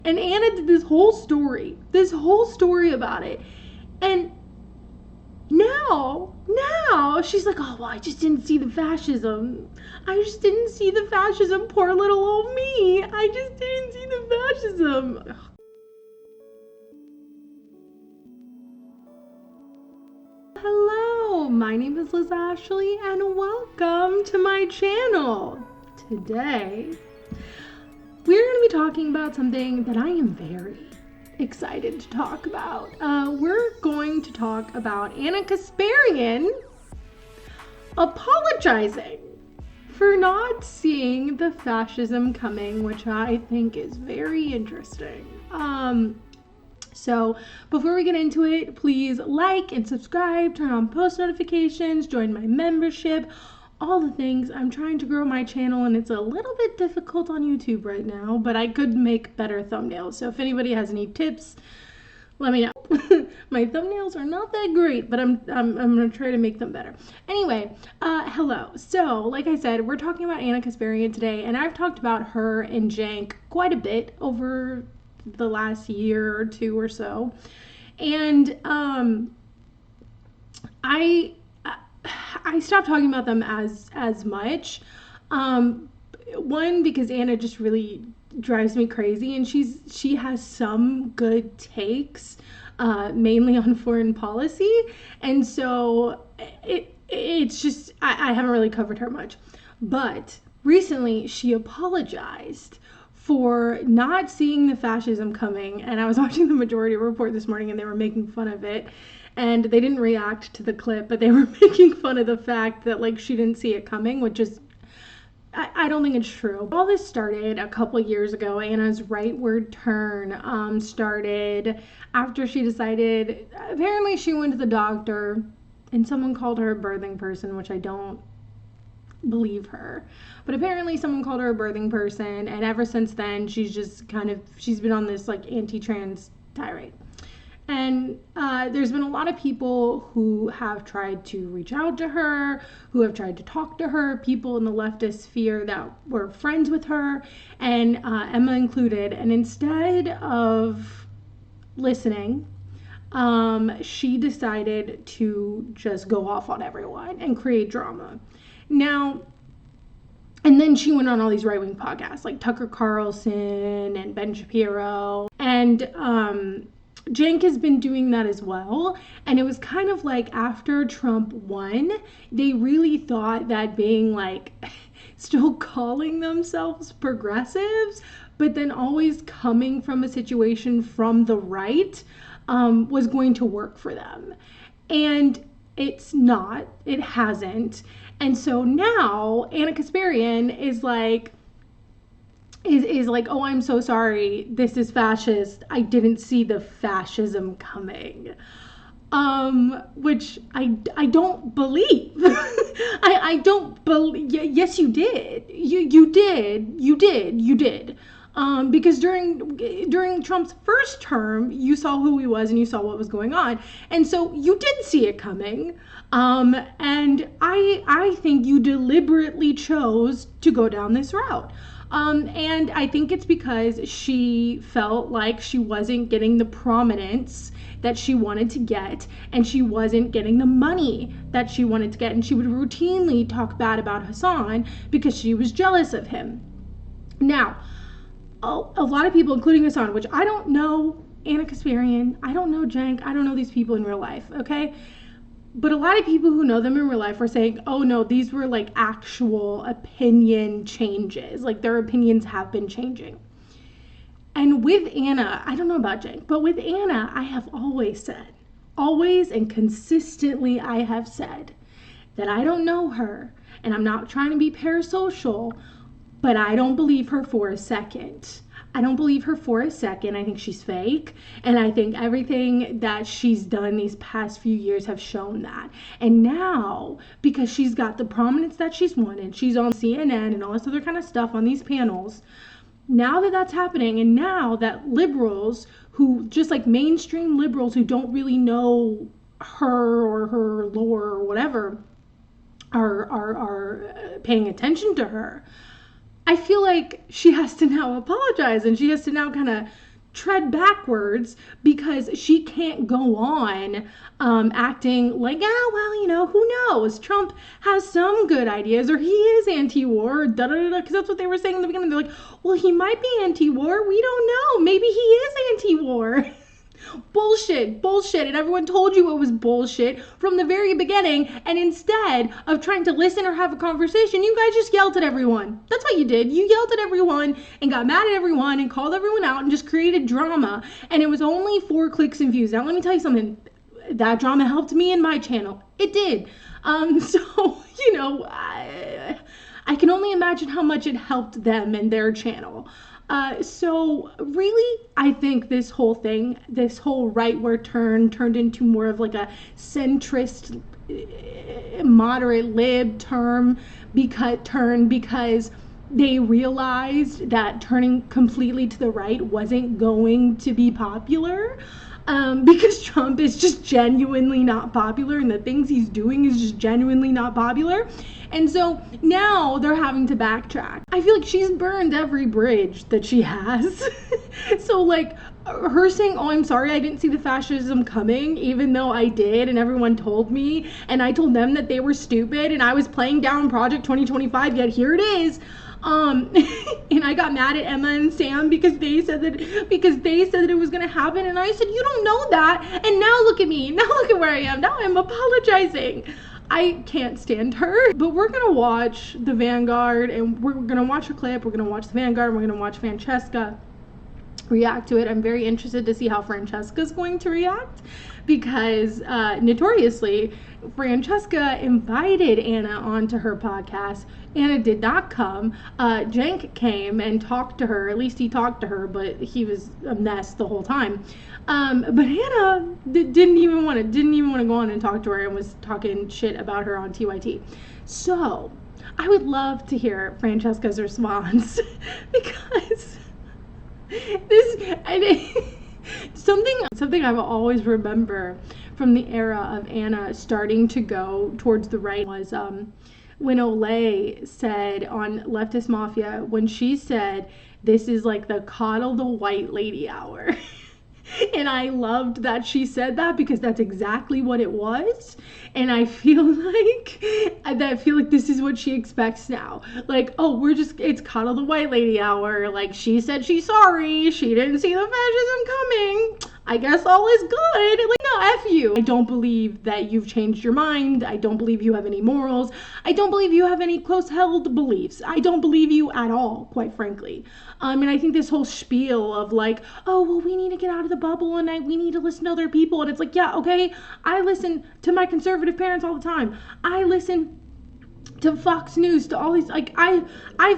And Anna did this whole story about it. And now she's like, oh, well, I just didn't see the fascism. Poor little old me. I just didn't see the fascism. Hello, my name is Ashlee, and welcome to my channel. Today, we're going to be talking about something that I am very excited to talk about. We're going to talk about Anna Kasparian apologizing for not seeing the fascism coming, which I think is very interesting. So before we get into it, please like and subscribe, turn on post notifications, join my membership, all the things. I'm trying to grow my channel and it's a little bit difficult on YouTube right now, but I could make better thumbnails. So if anybody has any tips, let me know. My thumbnails are not that great, but I'm gonna try to make them better. Anyway, hello. So like I said, we're talking about Anna Kasparian today, and I've talked about her and Jank quite a bit over the last year or two or so. And I stopped talking about them as much. One, because Anna just really drives me crazy, and she has some good takes, mainly on foreign policy, and so it's just I haven't really covered her much. But recently she apologized for not seeing the fascism coming, and I was watching the Majority Report this morning and they were making fun of it, and they didn't react to the clip, but they were making fun of the fact that like she didn't see it coming, which is I don't think it's true. All this started a couple years ago. Anna's rightward turn started after she decided, apparently she went to the doctor and someone called her a birthing person, which I don't believe her, but apparently someone called her a birthing person, and ever since then she's been on this like anti-trans tirade. And there's been a lot of people who have tried to reach out to her, who have tried to talk to her, people in the leftist sphere that were friends with her, and Emma included. And instead of listening, she decided to just go off on everyone and create drama. Now, and then she went on all these right-wing podcasts like Tucker Carlson and Ben Shapiro. And Jank has been doing that as well. And it was kind of like after Trump won, they really thought that being like still calling themselves progressives, but then always coming from a situation from the right, was going to work for them. And it's not. It hasn't. And so now Anna Kasparian is like, oh, I'm so sorry, this is fascist, I didn't see the fascism coming. Which I don't believe. I don't believe. Yes, you did. You did. Because during Trump's first term, you saw who he was and you saw what was going on, and so you did see it coming. And I think you deliberately chose to go down this route. And I think it's because she felt like she wasn't getting the prominence that she wanted to get, and she wasn't getting the money that she wanted to get, and she would routinely talk bad about Hassan because she was jealous of him. Now, a lot of people, including Hassan, which I don't know Anna Kasparian, I don't know Jank, I don't know these people in real life, okay? But a lot of people who know them in real life were saying, oh no, these were like actual opinion changes. Like their opinions have been changing. And with Anna, I don't know about Jank, but with Anna, I have always and consistently I have said that I don't know her, and I'm not trying to be parasocial, but I don't believe her for a second. I don't believe her for a second. I think she's fake. And I think everything that she's done these past few years have shown that. And now, because she's got the prominence that she's wanted, she's on CNN and all this other kind of stuff on these panels. Now that that's happening, and now that liberals who, just like mainstream liberals who don't really know her or her lore or whatever, are paying attention to her, I feel like she has to now apologize, and she has to now kind of tread backwards because she can't go on acting like, well, who knows? Trump has some good ideas, or he is anti-war, because that's what they were saying in the beginning. They're like, well, he might be anti-war. We don't know. Maybe he is anti-war. Bullshit. And everyone told you it was bullshit from the very beginning. And instead of trying to listen or have a conversation, you guys just yelled at everyone. That's what you did. You yelled at everyone and got mad at everyone and called everyone out and just created drama. And it was only 4 clicks and views. Now, let me tell you something. That drama helped me in my channel. It did. So, I can only imagine how much it helped them and their channel. So really, I think this whole thing, this whole rightward turn turned into more of like a centrist, moderate lib turn because they realized that turning completely to the right wasn't going to be popular. Because Trump is just genuinely not popular, and the things he's doing is just genuinely not popular. And so now they're having to backtrack. I feel like she's burned every bridge that she has. So like her saying, oh, I'm sorry, I didn't see the fascism coming, even though I did, and everyone told me, and I told them that they were stupid, and I was playing down Project 2025, yet here it is. And I got mad at Emma and Sam because they said that it was gonna happen, and I said, you don't know that, and now look at me, now look at where I am, now I'm apologizing. I can't stand her. But we're gonna watch the Vanguard, and we're gonna watch a clip, we're gonna watch the Vanguard, and we're gonna watch Francesca react to it. I'm very interested to see how Francesca's going to react, because notoriously Francesca invited Anna onto her podcast. Anna did not come. Cenk came and talked to her. At least he talked to her, but he was a mess the whole time. But Anna didn't even want to go on and talk to her, and was talking shit about her on TYT. So I would love to hear Francesca's response because something I will always remember from the era of Anna starting to go towards the right was when Olay said on Leftist Mafia, when she said, this is like the coddle the white lady hour. And I loved that she said that, because that's exactly what it was. And I feel like this is what she expects now. Like, oh, it's coddle the white lady hour. Like, she said she's sorry. She didn't see the fascism coming. I guess all is good. Like, no, F you. I don't believe that you've changed your mind. I don't believe you have any morals. I don't believe you have any close-held beliefs. I don't believe you at all, quite frankly. And I think this whole spiel of like, oh, well, we need to get out of the bubble, and we need to listen to other people. And it's like, yeah, okay, I listen to my conservative parents all the time. I listen to Fox News, to all these, like,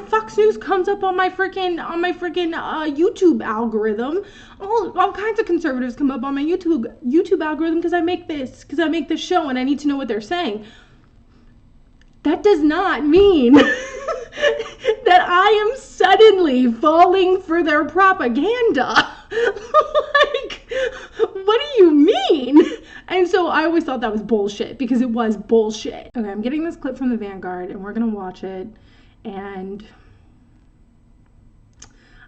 Fox News comes up on my freaking YouTube algorithm. All kinds of conservatives come up on my YouTube algorithm because I make this show, and I need to know what they're saying. That does not mean that I am suddenly falling for their propaganda. Like, what do you mean? And so I always thought that was bullshit, because it was bullshit. Okay, I'm getting this clip from the Vanguard, and we're gonna watch it. And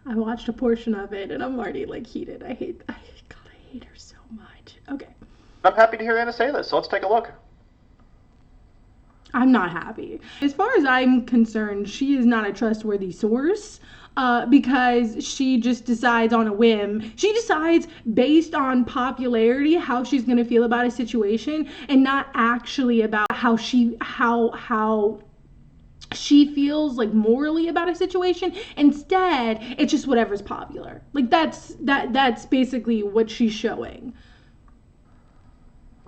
I watched a portion of it, and I'm already like heated. I hate her so much. Okay. I'm happy to hear Anna say this, so let's take a look. I'm not happy. As far as I'm concerned, she is not a trustworthy source, because she just decides on a whim. She decides based on popularity how she's going to feel about a situation, and not actually about how she feels like morally about a situation. Instead, it's just whatever's popular. Like that's basically what she's showing.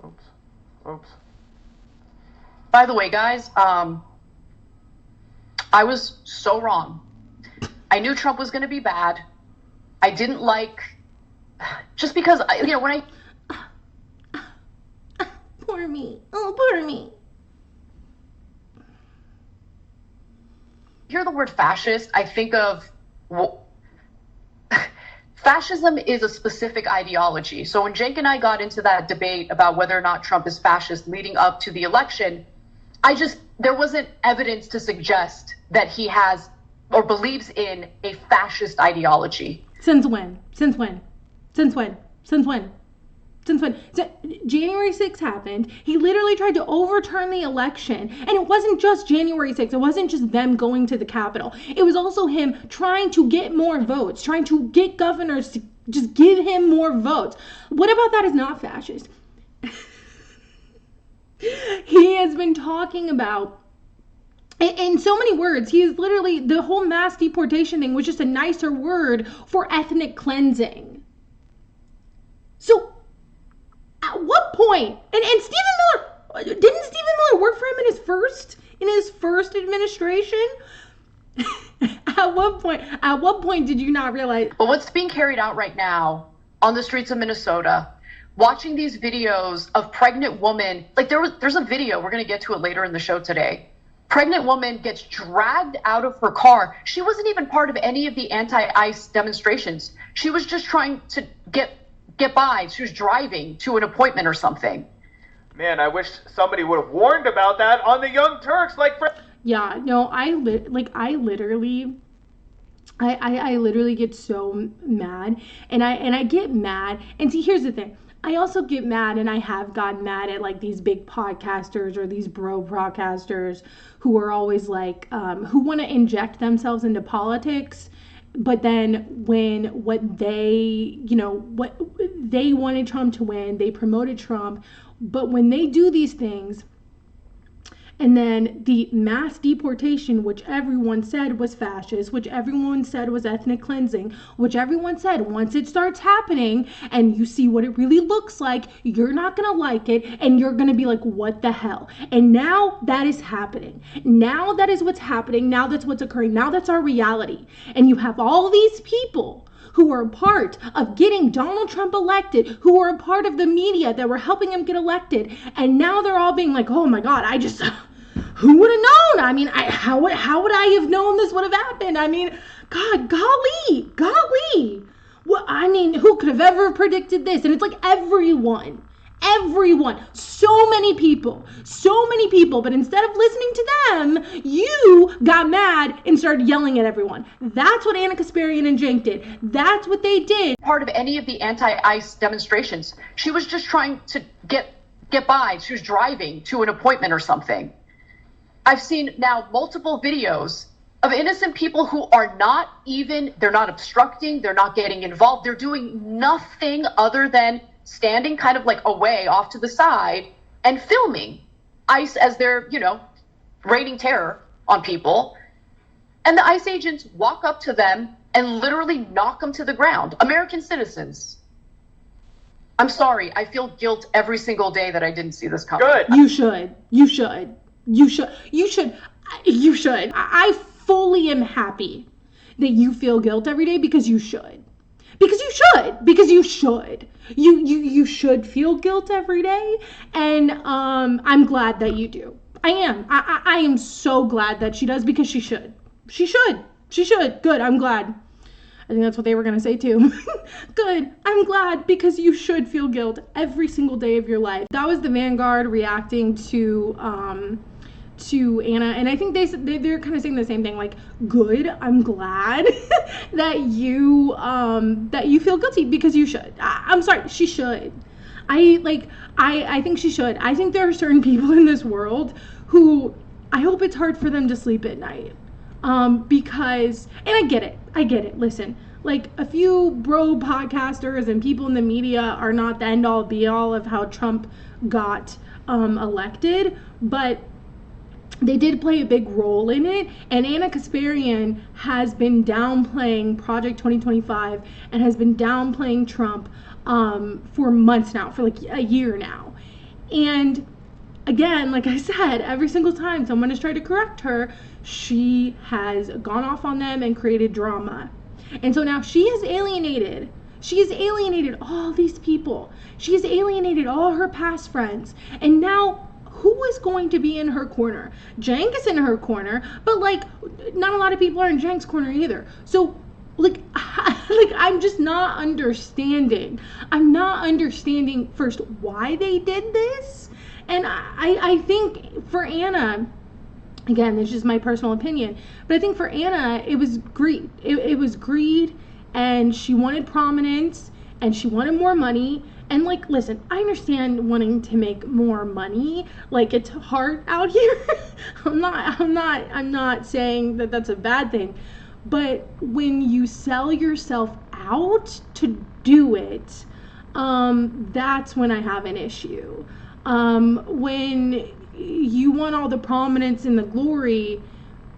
Oops. By the way, guys, I was so wrong. I knew Trump was going to be bad. I didn't like, just because, when Poor me. Oh, poor me. Hear the word fascist, I think of, fascism is a specific ideology. So when Cenk and I got into that debate about whether or not Trump is fascist leading up to the election, there wasn't evidence to suggest that he has or believes in a fascist ideology. Since when? Since when? Since when? Since when? Since when? So January 6th happened. He literally tried to overturn the election. And it wasn't just January 6th. It wasn't just them going to the Capitol. It was also him trying to get more votes, trying to get governors to just give him more votes. What about that is not fascist? He has been talking about, in so many words, he is literally, the whole mass deportation thing was just a nicer word for ethnic cleansing. So, at what point? And Stephen Miller, didn't Stephen Miller work for him in his first administration? At what point did you not realize? But what's being carried out right now on the streets of Minnesota, watching these videos of pregnant women, like there's a video, we're going to get to it later in the show today. Pregnant woman gets dragged out of her car. She wasn't even part of any of the anti-ICE demonstrations. She was just trying to get by. She was driving to an appointment or something. Man, I wish somebody would have warned about that on the Young Turks. Yeah, no, I literally get so mad, and I get mad. And see, here's the thing. I also get mad, and I have gotten mad at like these big podcasters or these bro podcasters who are always like, who want to inject themselves into politics. But then when what they wanted Trump to win, they promoted Trump. But when they do these things, and then the mass deportation, which everyone said was fascist, which everyone said was ethnic cleansing, which everyone said once it starts happening and you see what it really looks like, you're not going to like it and you're going to be like, what the hell? And now that is happening. Now that is what's happening. Now that's what's occurring. Now that's our reality. And you have all these people who are a part of getting Donald Trump elected, who are a part of the media that were helping him get elected. And now they're all being like, oh my God, who would have known? I mean, how would I have known this would have happened? I mean, golly. Well, I mean, who could have ever predicted this? And it's like everyone, so many people. But instead of listening to them, you got mad and started yelling at everyone. That's what Anna Kasparian and Cenk did. That's what they did. Part of any of the anti-ICE demonstrations. She was just trying to get by. She was driving to an appointment or something. I've seen now multiple videos of innocent people who are they're not obstructing, they're not getting involved, they're doing nothing other than standing kind of like away off to the side and filming ICE as they're, raining terror on people. And the ICE agents walk up to them and literally knock them to the ground. American citizens. I'm sorry, I feel guilt every single day that I didn't see this coming. Good. You should. I fully am happy that you feel guilt every day because you should. You should feel guilt every day. And I'm glad that you do. I am. I am so glad that she does because she should. She should. Good. I'm glad. I think that's what they were going to say too. Good. I'm glad because you should feel guilt every single day of your life. That was the Vanguard reacting to Anna, and I think they're kind of saying the same thing, like, good, I'm glad that you feel guilty because you should. I'm sorry, she should. I think she should. I think there are certain people in this world who I hope it's hard for them to sleep at night. Because, and I get it. Listen, like, a few bro podcasters and people in the media are not the end all be all of how Trump got elected, but they did play a big role in it. And Anna Kasparian has been downplaying Project 2025 and has been downplaying Trump for months now, for like a year now. And again, like I said, every single time someone has tried to correct her, she has gone off on them and created drama. And so now she has alienated all these people. She has alienated all her past friends. And now, who is going to be in her corner? Cenk is in her corner, but like, not a lot of people are in Cenk's corner either. So, like, I'm just not understanding. I'm not understanding first why they did this. And I think for Anna, again, this is just my personal opinion, but I think for Anna, it was greed. It was greed, and she wanted prominence and she wanted more money. And like, listen, I understand wanting to make more money. Like, it's hard out here. I'm not saying that that's a bad thing. But when you sell yourself out to do it, that's when I have an issue. When you want all the prominence and the glory,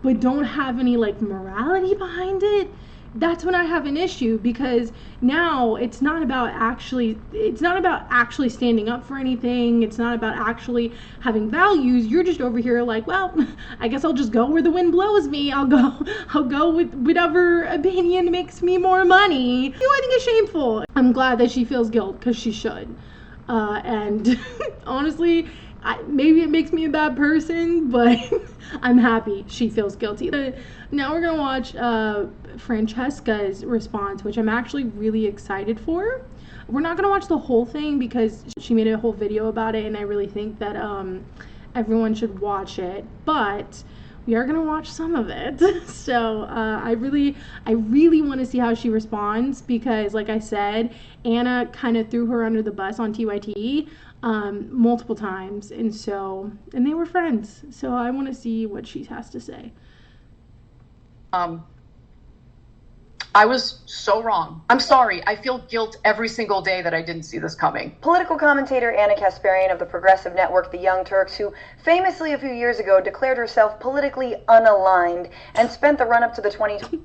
but don't have any like morality behind it, that's when I have an issue, because now it's not about actually standing up for anything. It's not about actually having values. You're just over here like, well, I guess I'll just go where the wind blows me. I'll go with whatever opinion makes me more money. I think it's shameful. I'm glad that she feels guilt, because she should. And honestly, maybe it makes me a bad person, but I'm happy she feels guilty. Now we're gonna watch Francesca's response, which I'm actually really excited for. We're not gonna watch the whole thing because she made a whole video about it, and I really think that everyone should watch it. But we are gonna watch some of it. So I really want to see how she responds, because like I said, Anna kind of threw her under the bus on TYT multiple times, and they were friends. So I want to see what she has to say. I was so wrong. I'm sorry. I feel guilt every single day that I didn't see this coming. Political commentator Anna Kasparian of the progressive network The Young Turks, who famously a few years ago declared herself politically unaligned and spent the run-up to the 2020...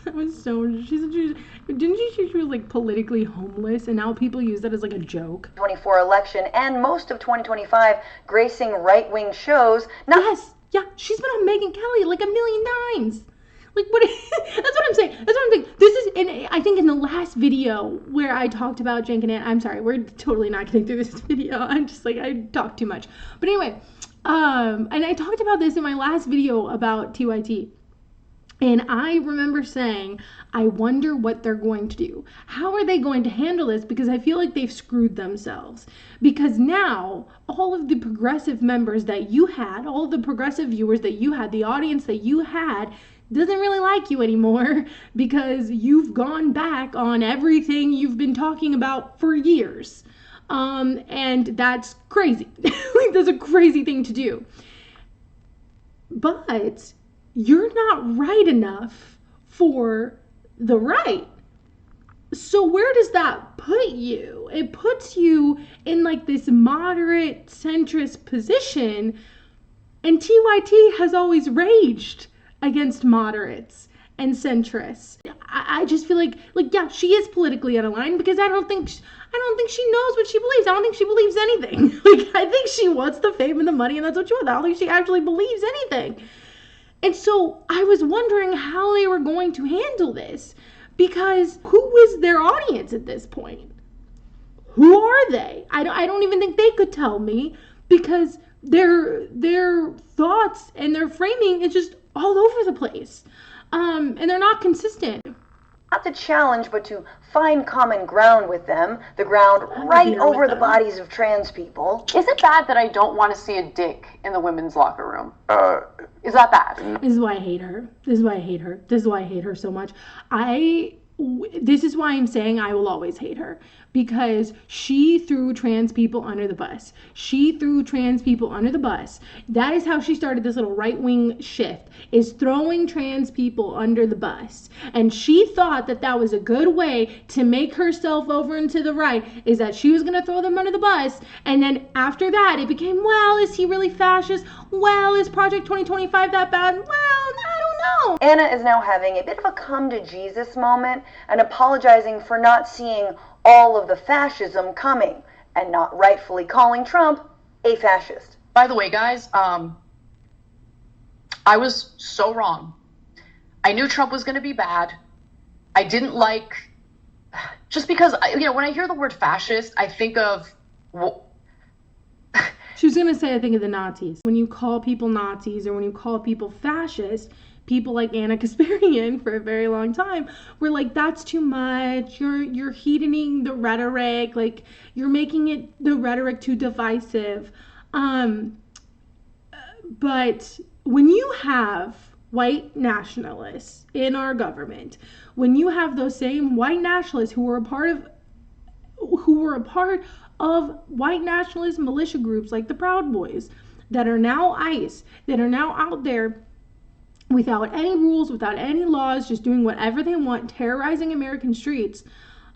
That was so... didn't she was like politically homeless, and now people use that as like a joke. 2024 election and most of 2025 gracing right-wing shows. Yes, yeah, she's been on Megyn Kelly like a million times. Like, what? That's what I'm saying. This is, and I think in the last video where I talked about Cenk and Ann, I'm sorry, we're totally not getting through this video. I'm just like, I talk too much. But anyway, and I talked about this in my last video about TYT. And I remember saying, I wonder what they're going to do. How are they going to handle this? Because I feel like they've screwed themselves. Because now, all of the progressive members that you had, all of the progressive viewers that you had, the audience that you had, doesn't really like you anymore, because you've gone back on everything you've been talking about for years. And that's crazy. Like, that's a crazy thing to do. But you're not right enough for the right. So where does that put you? It puts you in like this moderate centrist position, and TYT has always raged against moderates and centrists. I just feel like yeah, she is politically unaligned, because I don't think she knows what she believes. I don't think she believes anything. Like, I think she wants the fame and the money, and that's what she wants. I don't think she actually believes anything. And so I was wondering how they were going to handle this, because who is their audience at this point? Who are they? I don't even think they could tell me, because their thoughts and their framing is just all over the place. And they're not consistent. Not to challenge, but to find common ground with them, the ground right over the bodies of trans people. Is it bad that I don't want to see a dick in the women's locker room? Is that bad? This is why I hate her. This is why I hate her so much. This is why I'm saying I will always hate her, because she threw trans people under the bus. That is how she started this little right-wing shift, is throwing trans people under the bus. And she thought that that was a good way to make herself over and to the right, is that she was going to throw them under the bus. And then after that, it became, well, is he really fascist? Well, is Project 2025 that bad? Well, I don't know. Anna is now having a bit of a come to Jesus moment and apologizing for not seeing all of the fascism coming and not rightfully calling Trump a fascist. By the way, guys, I was so wrong. I knew Trump was going to be bad. I didn't like, just because, when I hear the word fascist, I think of... She was going to say, I think of the Nazis. When you call people Nazis or when you call people fascist, people like Anna Kasparian for a very long time were like, that's too much. You're heatening the rhetoric. Like, you're making the rhetoric too divisive. But when you have white nationalists in our government, when you have those same white nationalists who were a part of white nationalist militia groups like the Proud Boys that are now ICE, that are now out there without any rules, without any laws, just doing whatever they want, terrorizing American streets,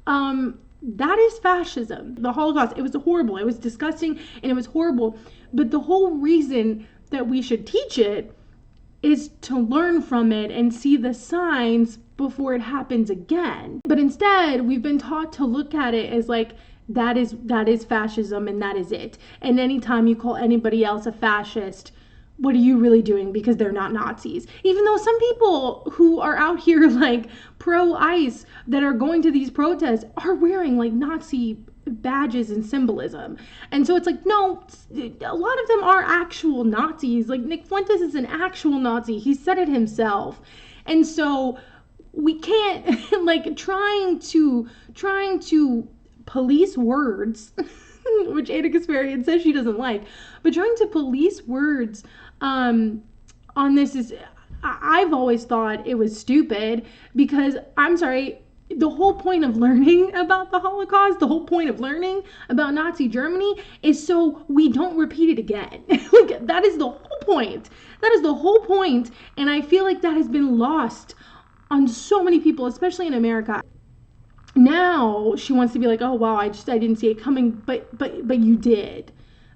that is fascism. The Holocaust, it was horrible, it was disgusting, and it was horrible. But the whole reason that we should teach it is to learn from it and see the signs before it happens again. But instead, we've been taught to look at it as like, that is fascism and that is it. And anytime you call anybody else a fascist, what are you really doing? Because they're not Nazis. Even though some people who are out here like pro-ICE that are going to these protests are wearing like Nazi badges and symbolism. And so it's like, no, a lot of them are actual Nazis. Like Nick Fuentes is an actual Nazi. He said it himself. And so we can't like trying to police words, which Anna Kasparian says she doesn't like, but trying to police words on this is, I've always thought it was stupid, because I'm sorry, the whole point of learning about the Holocaust, the whole point of learning about Nazi Germany is so we don't repeat it again. Like, that is the whole point. That is the whole point. And I feel like that has been lost on so many people, especially in America. Now she wants to be like, oh wow, I didn't see it coming, but you did.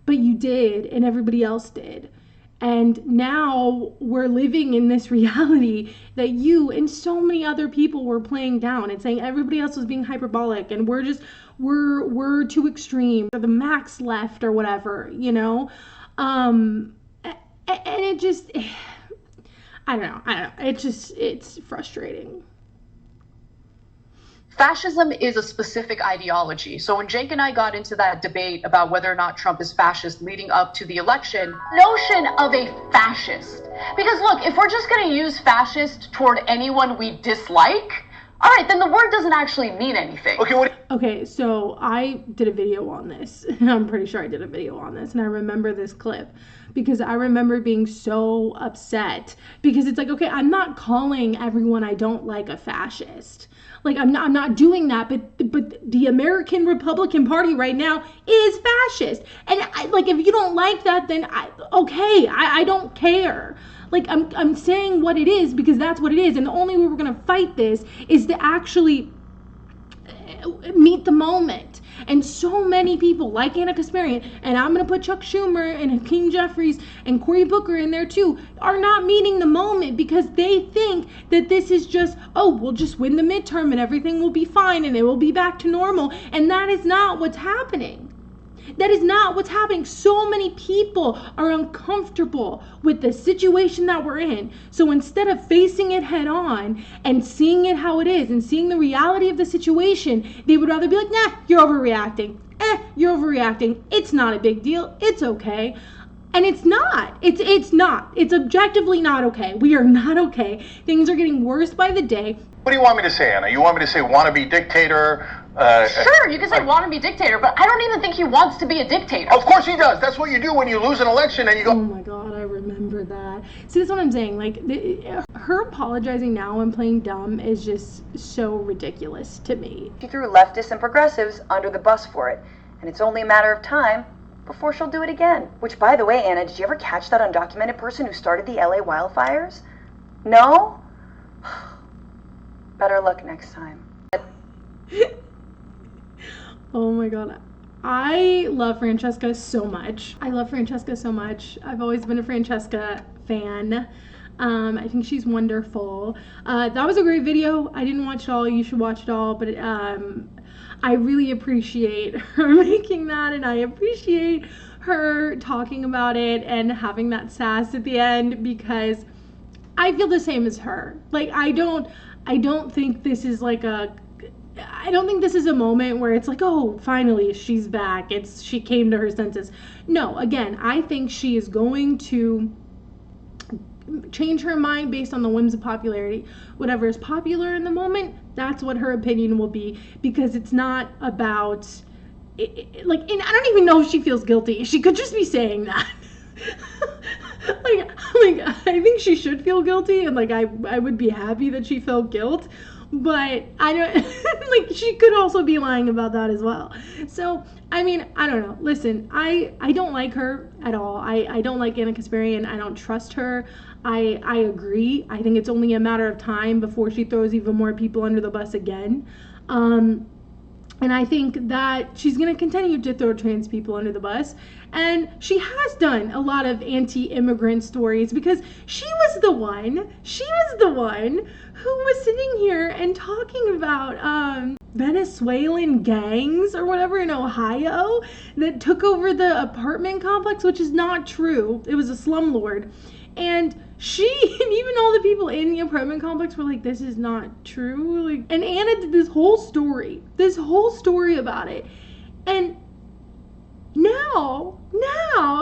But you did, and everybody else did. And now we're living in this reality that you and so many other people were playing down and saying everybody else was being hyperbolic and we're too extreme, or the max left or whatever, you know? And it just, I don't know. It's frustrating. Fascism is a specific ideology. So when Jake and I got into that debate about whether or not Trump is fascist leading up to the election, notion of a fascist. Because look, if we're just going to use fascist toward anyone we dislike, all right, then the word doesn't actually mean anything. Okay, so I did a video on this. I'm pretty sure I did a video on this, and I remember this clip because I remember being so upset because it's like, okay, I'm not calling everyone I don't like a fascist. Like, I'm not doing that, but the American Republican Party right now is fascist. And if you don't like that, then I don't care. Like, I'm saying what it is because that's what it is. And the only way we're going to fight this is to actually meet the moment. And so many people like Anna Kasparian, and I'm going to put Chuck Schumer and Hakeem Jeffries and Cory Booker in there too, are not meeting the moment because they think that this is just, oh, we'll just win the midterm and everything will be fine and it will be back to normal. And that is not what's happening. That is not what's happening. So many people are uncomfortable with the situation that we're in. So instead of facing it head on and seeing it how it is and seeing the reality of the situation, they would rather be like, nah, you're overreacting. You're overreacting. It's not a big deal. It's okay. And it's not. It's not. It's objectively not okay. We are not okay. Things are getting worse by the day. What do you want me to say, Anna? You want me to say wannabe dictator? Sure, you can say wannabe dictator, but I don't even think he wants to be a dictator. Of course he does. That's what you do when you lose an election and you go... Oh my God, I remember that. See, that's what I'm saying. Like, her apologizing now and playing dumb is just so ridiculous to me. She threw leftists and progressives under the bus for it, and it's only a matter of time before she'll do it again. Which, by the way, Anna, did you ever catch that undocumented person who started the LA wildfires? No? Better luck next time. Oh my God. I love Francesca so much. I've always been a Francesca fan. I think she's wonderful. That was a great video. I didn't watch it all. You should watch it all. But I really appreciate her making that, and I appreciate her talking about it and having that sass at the end, because I feel the same as her. Like, I don't think this is like I don't think this is a moment where it's like, oh, finally she's back. She came to her senses. No, again, I think she is going to change her mind based on the whims of popularity. Whatever is popular in the moment, that's what her opinion will be, because it's not about and I don't even know if she feels guilty. She could just be saying that. I think she should feel guilty, and like I would be happy that she felt guilt, but I don't like she could also be lying about that as well. So I mean, I don't know. Listen, I don't like her at all. I don't like Anna Kasparian. I don't trust her. I agree. I think it's only a matter of time before she throws even more people under the bus again. And I think that she's going to continue to throw trans people under the bus. And she has done a lot of anti-immigrant stories because she was the one who was sitting here and talking about Venezuelan gangs or whatever in Ohio that took over the apartment complex, which is not true. It was a slumlord. And she and even all the people in the apartment complex were like, this is not true. Like, and Anna did this whole story about it. And now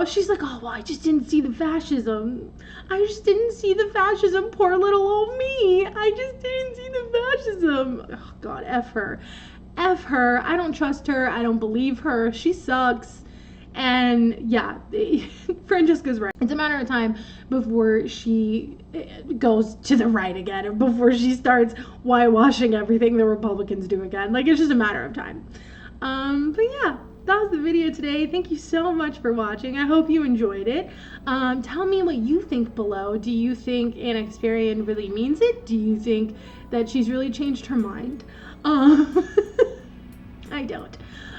she's like, oh, well, I just didn't see the fascism. Poor little old me. I just didn't see the fascism. Oh, God, F her. I don't trust her. I don't believe her. She sucks. And yeah, Francesca's right. It's a matter of time before she goes to the right again, or before she starts whitewashing everything the Republicans do again. Like, it's just a matter of time. But yeah, that was the video today. Thank you so much for watching. I hope you enjoyed it. Tell me what you think below. Do you think Anna Kasparian really means it? Do you think that she's really changed her mind? I don't.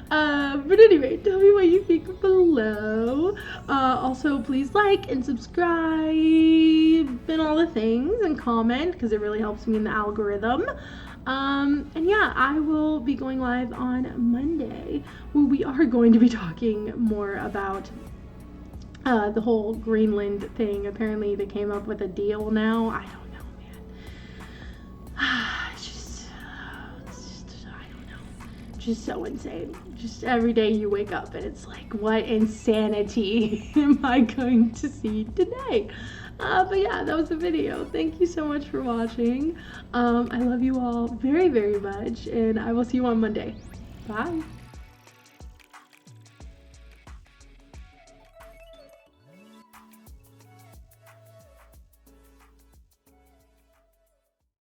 But anyway, tell me what you think below. Also, please like and subscribe and all the things, and comment, because it really helps me in the algorithm. And yeah, I will be going live on Monday, where we are going to be talking more about the whole Greenland thing. Apparently they came up with a deal now. I don't know, man. Just so insane. Just every day you wake up and it's like, what insanity am I going to see today? But yeah, that was the video. Thank you so much for watching. I love you all very, very much, and I will see you on Monday. Bye.